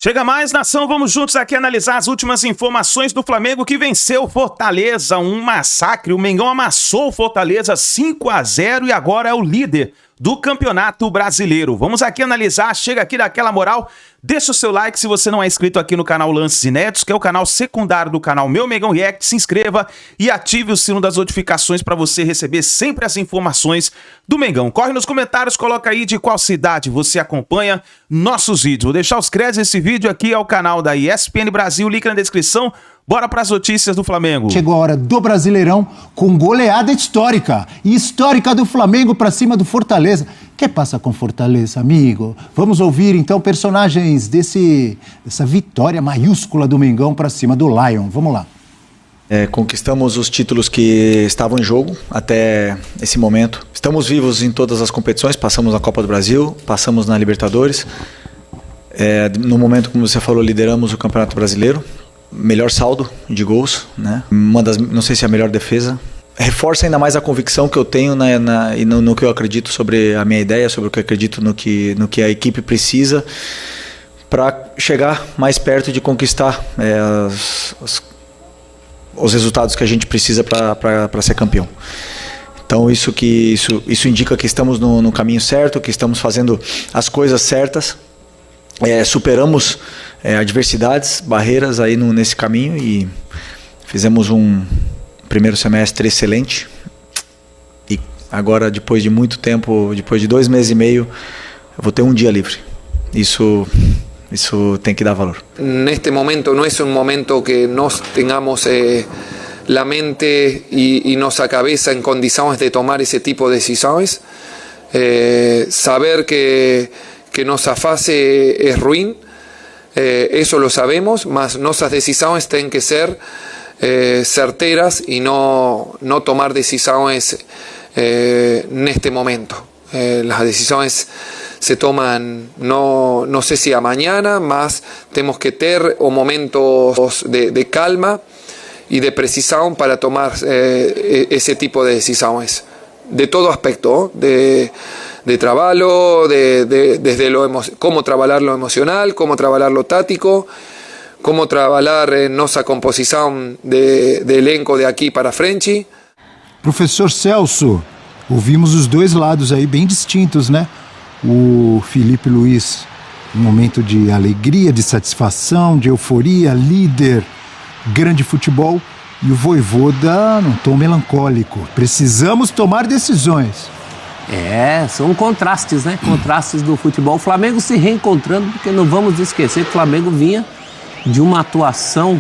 Chega mais, nação, vamos juntos aqui analisar as últimas informações do Flamengo que venceu o Fortaleza, um massacre. O Mengão amassou o Fortaleza 5-0 e agora é o líder do Campeonato Brasileiro. Vamos aqui analisar, chega aqui daquela moral, deixa o seu like se você não é inscrito aqui no canal Lances Inéditos, que é o canal secundário do canal Meu Mengão React, se inscreva e ative o sino das notificações para você receber sempre as informações do Mengão. Corre nos comentários, coloca aí de qual cidade você acompanha nossos vídeos. Vou deixar os créditos desse vídeo aqui ao canal da ESPN Brasil, link na descrição. Bora para as notícias do Flamengo. Chegou a hora do Brasileirão com goleada histórica. E histórica do Flamengo para cima do Fortaleza. Que passa com Fortaleza, amigo? Vamos ouvir então personagens dessa vitória maiúscula do Mengão para cima do Lion. Vamos lá. Conquistamos os títulos que estavam em jogo até esse momento. Estamos vivos em todas as competições. Passamos na Copa do Brasil, passamos na Libertadores. No momento, como você falou, lideramos o Campeonato Brasileiro. Melhor saldo de gols, né? Não sei se é a melhor defesa. Reforça ainda mais a convicção que eu tenho e no que eu acredito sobre a minha ideia, sobre o que eu acredito no que a equipe precisa para chegar mais perto de conquistar os resultados que a gente precisa para ser campeão. Então isso indica que estamos no caminho certo, que estamos fazendo as coisas certas. Superamos adversidades, barreiras aí nesse caminho e fizemos um primeiro semestre excelente. E agora, depois de muito tempo, depois de 2 meses e meio, eu vou ter um dia livre. Isso tem que dar valor. Neste momento no es un momento que nos tengamos la mente y nuestra cabeza en condiciones de tomar ese tipo de decisiones. Saber que nuestra fase es ruin, eso lo sabemos, mas nuestras decisiones tienen que ser certeras y no tomar decisiones en este momento. Las decisiones se toman, no sé si a mañana, mas tenemos que tener momentos de calma y de precisión para tomar ese tipo de decisiones. De todo aspecto, de trabajo, desde cómo trabajar lo emocional, cómo trabajar lo táctico, cómo trabajar en nuestra composición de elenco de aqui para frente. Professor Celso, ouvimos os dois lados aí bem distintos, né? O Felipe Luiz, um momento de alegria, de satisfação, de euforia, líder, grande futebol. E o Vojvoda num tom melancólico. Precisamos tomar decisões. São contrastes, né? Contrastes do futebol. O Flamengo se reencontrando, porque não vamos esquecer que o Flamengo vinha de uma atuação...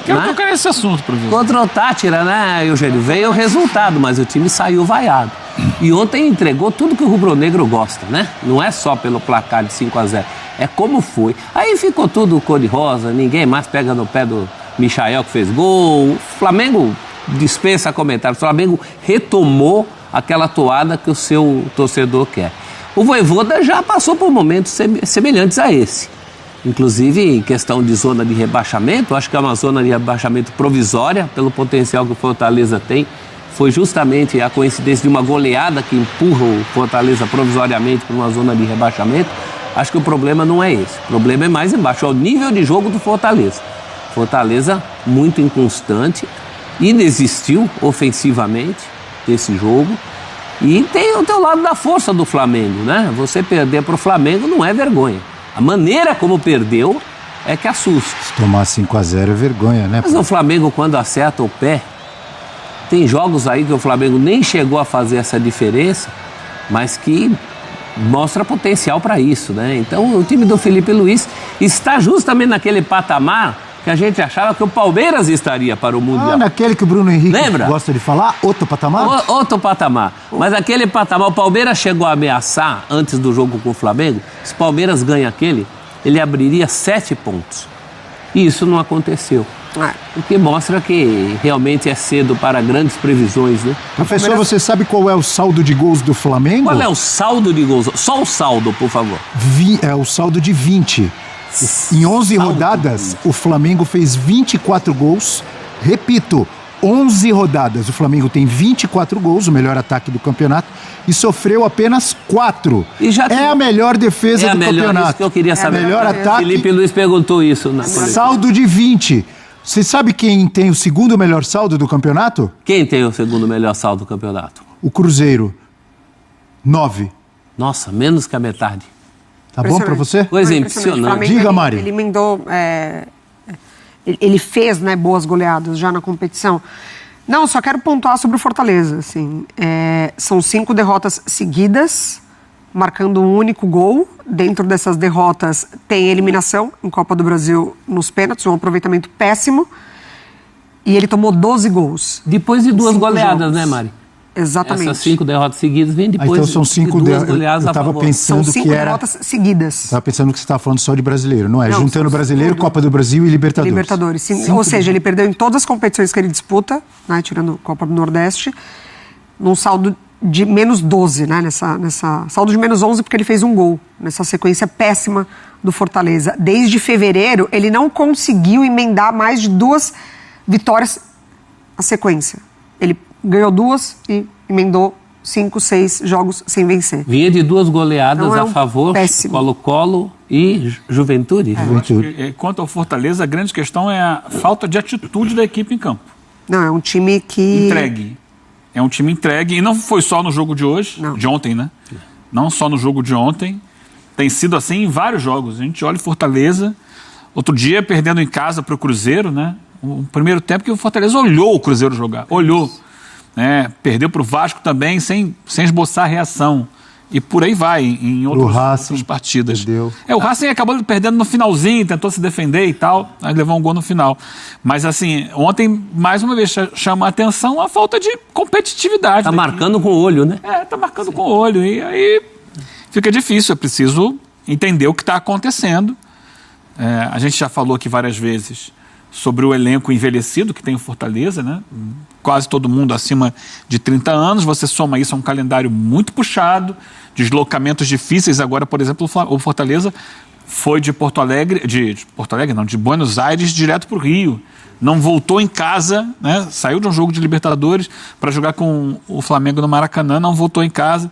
quero tocar nesse assunto, professor. Contra o Tátira, né, Eugênio? Veio o resultado, mas o time saiu vaiado. E ontem entregou tudo que o rubro-negro gosta, né? Não é só pelo placar de 5-0. É como foi. Aí ficou tudo cor-de-rosa, ninguém mais pega no pé do Michael que fez gol. O Flamengo dispensa comentários. O Flamengo retomou aquela toada que o seu torcedor quer. O Vojvoda já passou por momentos semelhantes a esse. Inclusive em questão de zona de rebaixamento, acho que é uma zona de rebaixamento provisória, pelo potencial que o Fortaleza tem. Foi justamente a coincidência de uma goleada que empurra o Fortaleza provisoriamente para uma zona de rebaixamento. Acho que o problema não é esse. O problema é mais embaixo, é o nível de jogo do Fortaleza. Fortaleza muito inconstante, inexistiu ofensivamente desse jogo. E tem o teu lado da força do Flamengo, né? Você perder para o Flamengo não é vergonha. A maneira como perdeu é que assusta. Se tomar 5-0 é vergonha, né? Mas o Flamengo, quando acerta o pé, tem jogos aí que o Flamengo nem chegou a fazer essa diferença, mas que mostra potencial para isso, né? Então o time do Felipe Luiz está justamente naquele patamar que a gente achava que o Palmeiras estaria para o Mundial. Naquele que o Bruno Henrique gosta de falar, outro patamar? Outro patamar. Mas aquele patamar, o Palmeiras chegou a ameaçar antes do jogo com o Flamengo. Se o Palmeiras ganha aquele, ele abriria 7 pontos. E isso não aconteceu. O que mostra que realmente é cedo para grandes previsões, né? Professor, você sabe qual é o saldo de gols do Flamengo? Qual é o saldo de gols? Só o saldo, por favor. É o saldo de 20. Em 11 rodadas, o Flamengo fez 24 gols. Repito, 11 rodadas. O Flamengo tem 24 gols, o melhor ataque do campeonato, e sofreu apenas 4. É a melhor defesa do campeonato. Isso que eu queria saber. Melhor ataque. Felipe Luiz perguntou isso. Saldo de 20. Você sabe quem tem o segundo melhor saldo do campeonato? Quem tem o segundo melhor saldo do campeonato? O Cruzeiro. 9. Nossa, menos que a metade. Tá bom pra você? Coisa impressionante. Diga, Mari. Ele emendou... Ele fez, né, boas goleadas já na competição. Não, só quero pontuar sobre o Fortaleza. Assim, são 5 derrotas seguidas, marcando um único gol. Dentro dessas derrotas tem eliminação em Copa do Brasil nos pênaltis, um aproveitamento péssimo. E ele tomou 12 gols. Depois de 2 goleadas, né, Mari? Exatamente. Essas 5 derrotas seguidas vêm depois então são 5 de 2 goleadas eu a tava favor. pensando São 5 que era... derrotas seguidas. Estava pensando que você estava falando só de brasileiro, não é? Não, Juntando brasileiro, tudo. Copa do Brasil e Libertadores. Libertadores, sim. Ou seja, ele perdeu em todas as competições que ele disputa, né, tirando Copa do Nordeste, num saldo de menos 12, né? Saldo de menos 11 porque ele fez um gol, nessa sequência péssima do Fortaleza. Desde fevereiro, ele não conseguiu emendar mais de 2 vitórias a sequência. Ele ganhou 2 e emendou 5, 6 jogos sem vencer. Vinha de 2 goleadas Então a favor, péssimo. Colo-Colo e Juventude. Quanto ao Fortaleza, a grande questão é a falta de atitude da equipe em campo. Não, é um time que... Entregue. É um time entregue. E não foi só no jogo de hoje, Não. de ontem, né? Não só no jogo de ontem. Tem sido assim em vários jogos. A gente olha o Fortaleza, outro dia perdendo em casa para o Cruzeiro, né? O primeiro tempo que o Fortaleza olhou o Cruzeiro jogar. Olhou. Perdeu para o Vasco também sem esboçar reação. E por aí vai, em outras partidas. O Racing acabou perdendo no finalzinho, tentou se defender e tal, aí levou um gol no final. Mas assim, ontem, mais uma vez, chama a atenção a falta de competitividade. Tá marcando com o olho, né? Tá marcando com o olho. E aí fica difícil, é preciso entender o que está acontecendo. A gente já falou aqui várias vezes sobre o elenco envelhecido que tem o Fortaleza, né? Quase todo mundo acima de 30 anos. Você soma isso a um calendário muito puxado, deslocamentos difíceis. Agora, por exemplo, o Fortaleza foi de Porto Alegre, de Buenos Aires direto para o Rio. Não voltou em casa, né? Saiu de um jogo de Libertadores para jogar com o Flamengo no Maracanã, não voltou em casa.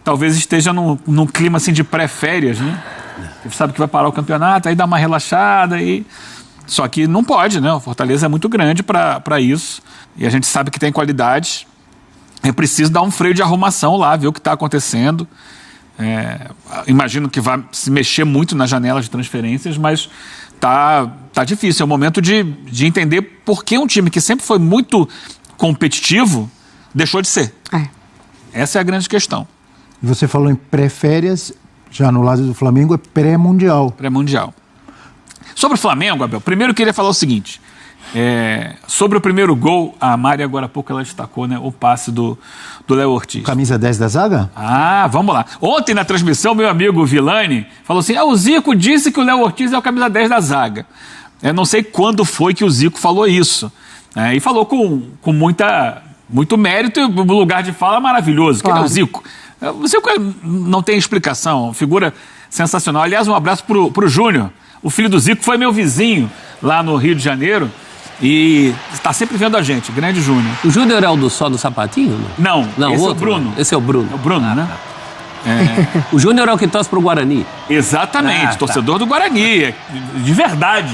Talvez esteja num clima assim de pré-férias, né? Ele sabe que vai parar o campeonato, aí dá uma relaxada e... Só que não pode, né? O Fortaleza é muito grande para isso. E a gente sabe que tem qualidade. É preciso dar um freio de arrumação lá, ver o que está acontecendo. Imagino que vai se mexer muito na janela de transferências, mas tá difícil. É o momento de entender por que um time que sempre foi muito competitivo deixou de ser. Essa é a grande questão. E você falou em pré-férias, já no lado do Flamengo é pré-mundial. Pré-mundial. Sobre o Flamengo, Abel, primeiro eu queria falar o seguinte, sobre o primeiro gol, a Mari agora há pouco ela destacou, né, o passe do Léo Ortiz. Camisa 10 da zaga? Vamos lá. Ontem na transmissão, meu amigo Villani falou assim, o Zico disse que o Léo Ortiz é o camisa 10 da zaga. Eu não sei quando foi que o Zico falou isso, e falou com muito mérito e o lugar de fala maravilhoso, claro. Que é o Zico. O Zico não tem explicação, figura sensacional. Aliás, um abraço pro Júnior. O filho do Zico foi meu vizinho lá no Rio de Janeiro e está sempre vendo a gente, grande Júnior. O Júnior é o do Só do Sapatinho? Não, esse outro, é o Bruno. Esse é o Bruno. É o Bruno, né? O Júnior é o que torce pro Guarani. Exatamente, torcedor do Guarani, de verdade.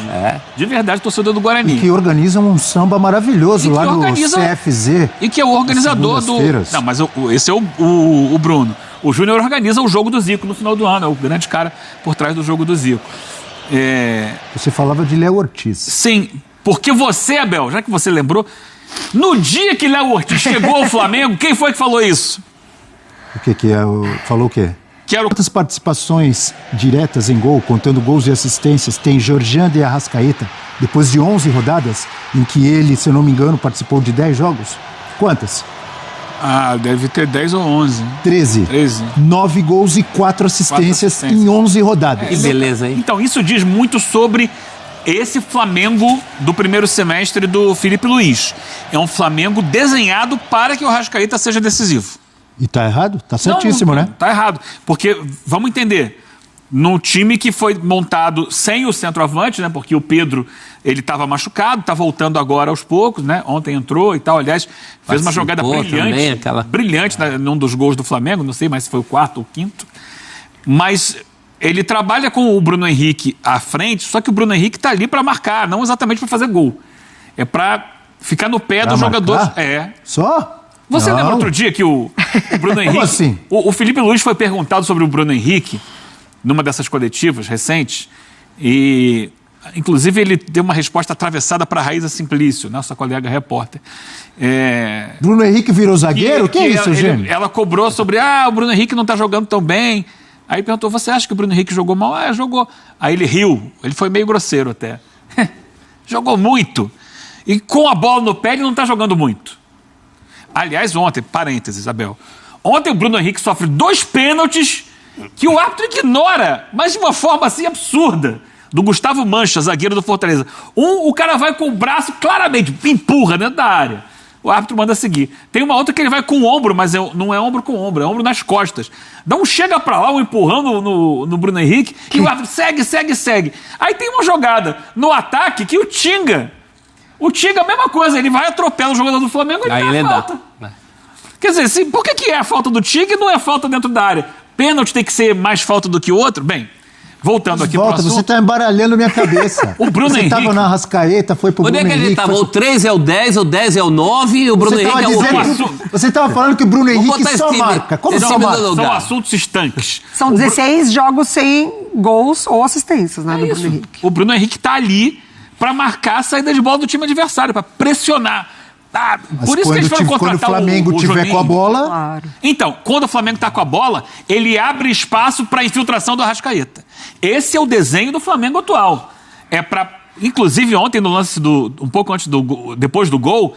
De verdade, torcedor do Guarani. E que organiza um samba maravilhoso lá no CFZ. E que é o organizador do... Não, mas esse é o Bruno. O Júnior organiza o jogo do Zico no final do ano, é o grande cara por trás do jogo do Zico. Você falava de Léo Ortiz. Sim, porque você, Abel, já que você lembrou, no dia que Léo Ortiz chegou ao Flamengo, quem foi que falou isso? O que é? Falou o quê? Quantas participações diretas em gol, contando gols e assistências, tem Georgian de Arrascaeta, depois de 11 rodadas, em que ele, se eu não me engano, participou de 10 jogos? Quantas? Deve ter 10 ou 11. 13. 9 gols e 4 assistências em 11 rodadas. Que beleza, hein? Então, isso diz muito sobre esse Flamengo do primeiro semestre do Felipe Luiz. É um Flamengo desenhado para que o Arrascaeta seja decisivo. E tá errado? Tá certíssimo, não, né? Tá errado. Porque, vamos entender, num time que foi montado sem o centroavante, né? Porque o Pedro, ele estava machucado, está voltando agora aos poucos, né? Ontem entrou e tal, aliás, fez uma jogada brilhante, também, brilhante num dos gols do Flamengo, não sei mais se foi o quarto ou o quinto, mas ele trabalha com o Bruno Henrique à frente, só que o Bruno Henrique está ali para marcar, não exatamente para fazer gol, é para ficar no pé dos jogadores. Só? Você lembra outro dia que o Bruno Henrique... Como assim? O Felipe Luiz foi perguntado sobre o Bruno Henrique numa dessas coletivas recentes, e inclusive ele deu uma resposta atravessada para a Raíza Simplício, nossa colega repórter. Bruno Henrique virou zagueiro? Que é isso, Gênio? Ela cobrou sobre, o Bruno Henrique não está jogando tão bem. Aí perguntou, você acha que o Bruno Henrique jogou mal? Jogou. Aí ele riu, ele foi meio grosseiro até. Jogou muito. E com a bola no pé ele não está jogando muito. Aliás, ontem, parênteses, Isabel, ontem o Bruno Henrique sofre 2 pênaltis que o árbitro ignora, mas de uma forma assim absurda, do Gustavo Mancha, zagueiro do Fortaleza. O cara vai com o braço, claramente, empurra dentro da área. O árbitro manda seguir. Tem uma outra que ele vai com o ombro, mas não é ombro com ombro, é ombro nas costas. Dá um chega pra lá, um empurrão no Bruno Henrique, e o árbitro segue. Aí tem uma jogada no ataque que o Tinga, a mesma coisa, ele vai atropelar o jogador do Flamengo e ele dá falta. Quer dizer, por que é a falta do Tinga e não é falta dentro da área? Pênalti tem que ser mais falta do que o outro? Bem, voltando aqui pro assunto... Você está embaralhando minha cabeça. O Bruno Henrique... Você estava na Arrascaeta, foi pro Bruno Henrique... Onde é que ele estava? O 3 é o 10, o 10 é o 9 e o Bruno Henrique é o 11. Você estava falando que o Bruno Henrique só marca. Como só marca? São assuntos estanques. São 16 jogos sem gols ou assistências, né, do Bruno Henrique. O Bruno Henrique está ali para marcar a saída de bola do time adversário, para pressionar. Por isso que eles foram contratar quando o Flamengo tiver com a bola... Claro. Então, quando o Flamengo está com a bola, ele abre espaço para a infiltração do Arrascaeta. Esse é o desenho do Flamengo atual. Inclusive, ontem, no lance um pouco antes depois do gol,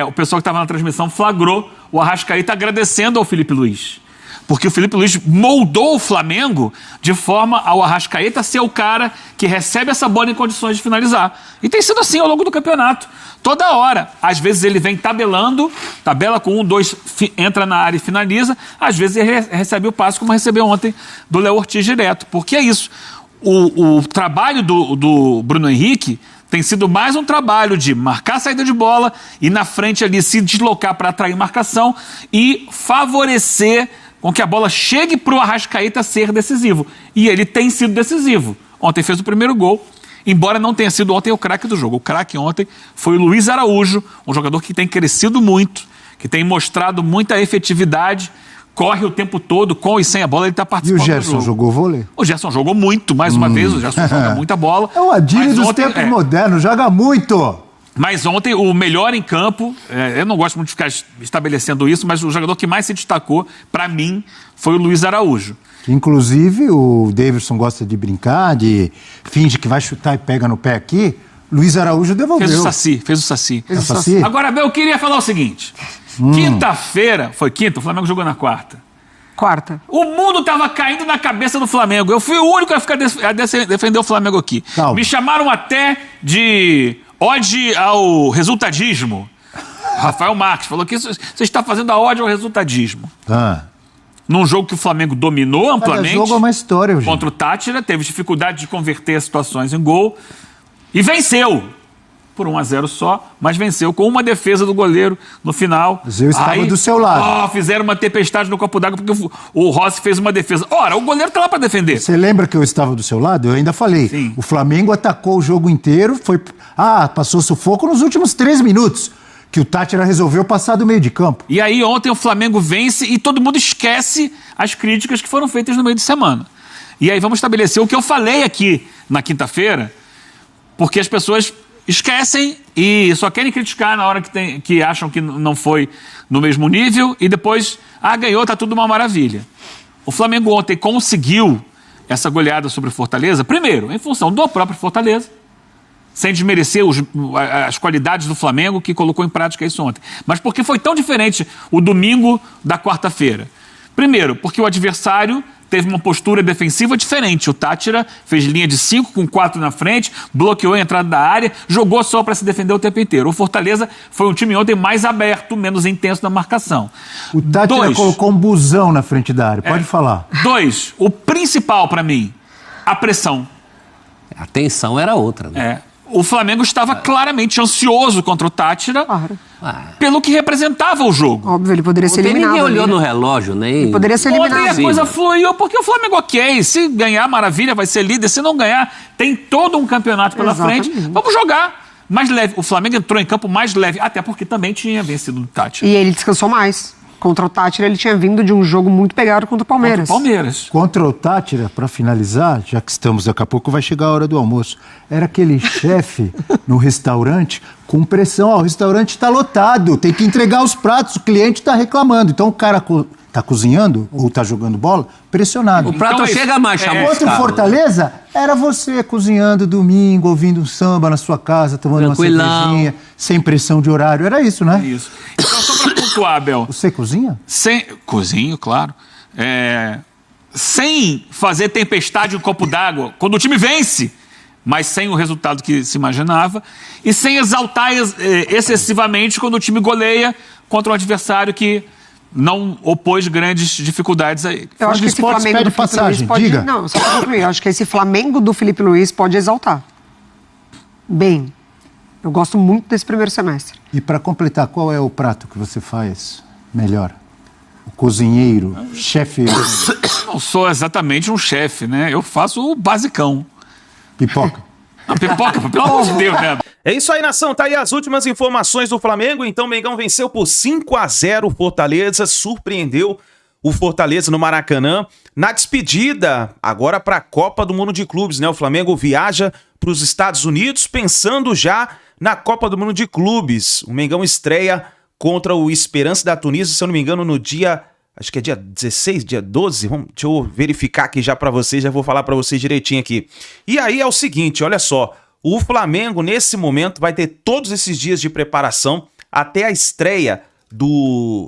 o pessoal que estava na transmissão flagrou o Arrascaeta agradecendo ao Felipe Luiz. Porque o Felipe Luiz moldou o Flamengo de forma ao Arrascaeta ser o cara que recebe essa bola em condições de finalizar. E tem sido assim ao longo do campeonato. Toda hora. Às vezes ele vem tabela com 1, 2, entra na área e finaliza. Às vezes ele recebe o passe, como recebeu ontem do Léo Ortiz direto. Porque é isso. O trabalho do Bruno Henrique tem sido mais um trabalho de marcar a saída de bola e na frente ali se deslocar para atrair marcação e favorecer com que a bola chegue para o Arrascaeta ser decisivo. E ele tem sido decisivo. Ontem fez o primeiro gol, embora não tenha sido ontem o craque do jogo. O craque ontem foi o Luiz Araújo, um jogador que tem crescido muito, que tem mostrado muita efetividade, corre o tempo todo, com e sem a bola, ele está participando do jogo. E o Gerson jogou vôlei? O Gerson jogou muito, mais uma vez, o Gerson joga muita bola. É o Adílio dos tempos modernos, joga muito. Mas ontem, o melhor em campo, eu não gosto muito de ficar estabelecendo isso, mas o jogador que mais se destacou, para mim, foi o Luiz Araújo. Inclusive, o Davidson gosta de brincar, de finge que vai chutar e pega no pé aqui. Luiz Araújo devolveu. Fez o Saci. Fez o Saci? Agora, Bel, eu queria falar o seguinte. Quinta-feira, foi quinta? O Flamengo jogou na quarta. Quarta. O mundo estava caindo na cabeça do Flamengo. Eu fui o único a defender o Flamengo aqui. Calma. Me chamaram até de ode ao resultadismo. Rafael Marques falou que você está fazendo a ode ao resultadismo. Num jogo que o Flamengo dominou amplamente. Cada jogo é uma história, gente. Contra o Tátira, teve dificuldade de converter as situações em gol e venceu. Por 1-0 só, mas venceu com uma defesa do goleiro no final. Mas eu estava do seu lado. Fizeram uma tempestade no copo d'água porque o Rossi fez uma defesa. Ora, o goleiro tá lá para defender. Você lembra que eu estava do seu lado? Eu ainda falei. Sim. O Flamengo atacou o jogo inteiro, passou sufoco nos últimos 3 minutos, que o Tátira resolveu passar do meio de campo. E aí ontem o Flamengo vence e todo mundo esquece as críticas que foram feitas no meio de semana. E aí vamos estabelecer o que eu falei aqui na quinta-feira, porque as pessoas esquecem e só querem criticar na hora que acham que não foi no mesmo nível e depois, ganhou, tá tudo uma maravilha. O Flamengo ontem conseguiu essa goleada sobre o Fortaleza, primeiro, em função do próprio Fortaleza, sem desmerecer as qualidades do Flamengo que colocou em prática isso ontem, mas porque foi tão diferente o domingo da quarta-feira. Primeiro, porque o adversário teve uma postura defensiva diferente. O Tátira fez linha de 5 com 4 na frente, bloqueou a entrada da área, jogou só para se defender o tempo inteiro. O Fortaleza foi um time ontem mais aberto, menos intenso na marcação. O Tátira colocou um busão na frente da área. Pode falar. 2, o principal para mim, a pressão. A tensão era outra, né? O Flamengo estava claramente ansioso contra o Tátira, Claro. pelo que representava o jogo. Óbvio, ele poderia ser Ontem eliminado. ninguém olhou né? no relógio, nem... Ele poderia ser Ontem eliminado. a coisa fluiu, porque o Flamengo, ok, se ganhar, maravilha, vai ser líder. Se não ganhar, tem todo um campeonato pela Exatamente. frente. Vamos jogar mais leve. O Flamengo entrou em campo mais leve, até porque também tinha vencido o Tátira. E ele descansou mais. Contra o Tátira, ele tinha vindo de um jogo muito pegado contra o Palmeiras. Palmeiras. Contra o Tátira, para finalizar, já que estamos daqui a pouco, vai chegar a hora do almoço. Era aquele chefe no restaurante com pressão. Ó, o restaurante está lotado, tem que entregar os pratos, o cliente está reclamando. Então o cara está cozinhando ou está jogando bola, pressionado. O prato Então, chega mais chamuscado. Contra o Fortaleza, era você cozinhando domingo, ouvindo um samba na sua casa, tomando Tranquilão. uma cervejinha, sem pressão de horário. Era isso, né? Isso. Então, só para pontuar, Abel. Você cozinha? Cozinho, claro. Sem fazer tempestade em um copo d'água, quando o time vence, mas sem o resultado que se imaginava, e sem exaltar excessivamente quando o time goleia contra um adversário que não opôs grandes dificuldades a ele. Eu acho que esse Esportes Flamengo pede do Felipe passagem, Luiz pode... diga. Não, só para concluir. Eu acho que esse Flamengo do Felipe Luiz pode exaltar. Bem, eu gosto muito desse primeiro semestre. E para completar, qual é o prato que você faz melhor? O cozinheiro, chefe, Não sou exatamente um chefe, né? Eu faço o basicão. pipoca. A pipoca, pelo amor de Deus, né? É isso aí, nação. Tá aí as últimas informações do Flamengo. Então, o Mengão venceu por 5-0 o Fortaleza, surpreendeu o Fortaleza no Maracanã. Na despedida, agora para a Copa do Mundo de Clubes, né? O Flamengo viaja para os Estados Unidos, pensando já na Copa do Mundo de Clubes. O Mengão estreia contra o Esperance da Tunísia, se eu não me engano, no dia... Acho que é dia 16, dia 12. Deixa eu verificar aqui já para vocês, já vou falar para vocês direitinho aqui. E aí é o seguinte, olha só. O Flamengo, nesse momento, vai ter todos esses dias de preparação até a estreia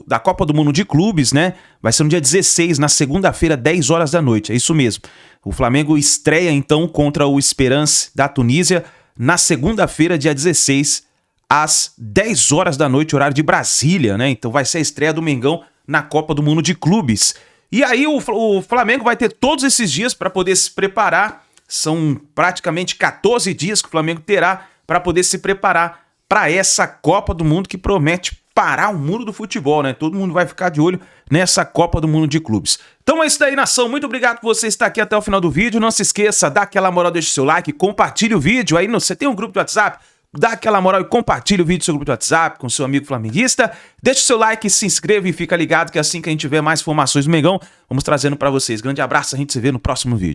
da Copa do Mundo de Clubes, né? Vai ser no dia 16, na segunda-feira, 10 horas da noite. É isso mesmo. O Flamengo estreia, então, contra o Esperance da Tunísia na segunda-feira, dia 16, às 10 horas da noite, horário de Brasília, né? Então vai ser a estreia do Mengão na Copa do Mundo de Clubes. E aí o Flamengo vai ter todos esses dias para poder se preparar. São praticamente 14 dias que o Flamengo terá para poder se preparar para essa Copa do Mundo que promete parar o mundo do futebol, né? Todo mundo vai ficar de olho nessa Copa do Mundo de Clubes. Então é isso daí, nação. Muito obrigado por você estar aqui até o final do vídeo. Não se esqueça, dá aquela moral, deixa o seu like, compartilhe o vídeo. Aí você tem um grupo de WhatsApp? Dá aquela moral e compartilha o vídeo do seu grupo de WhatsApp com seu amigo flamenguista. Deixa o seu like, se inscreva e fica ligado que assim que a gente tiver mais informações do Mengão, vamos trazendo para vocês. Grande abraço, a gente se vê no próximo vídeo.